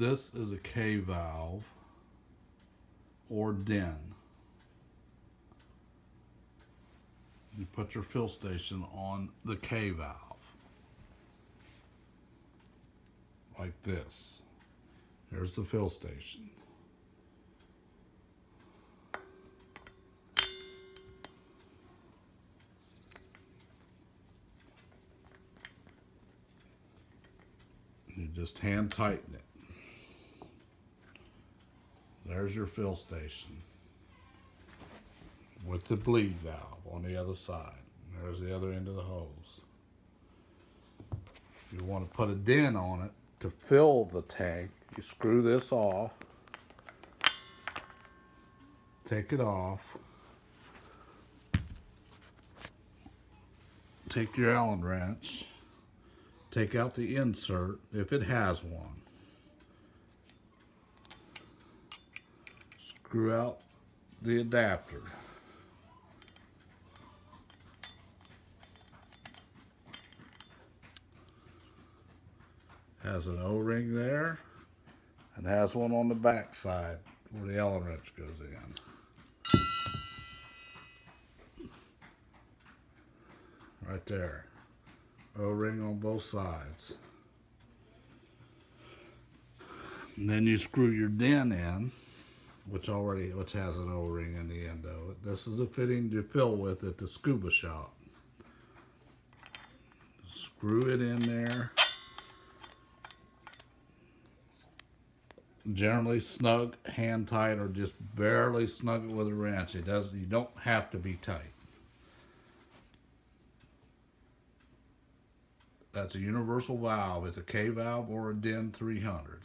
This is a K valve or DIN. You put your fill station on the K valve like this. There's the fill station. You just hand tighten it. There's your fill station with the bleed valve on the other side. There's the other end of the hose. If you want to put a DIN on it to fill the tank, you screw this off, take it off, take your Allen wrench, take out the insert if it has one, screw out the adapter. Has an O-ring there and has one on the back side where the Allen wrench goes in. Right there. O-ring on both sides. And then you screw your DIN in, which has an O-ring in the end of it. This is the fitting you fill with at the scuba shop. Screw it in there. Generally snug, hand tight, or just barely snug it with a wrench. You don't have to be tight. That's a universal valve. It's a K valve or a DIN 300.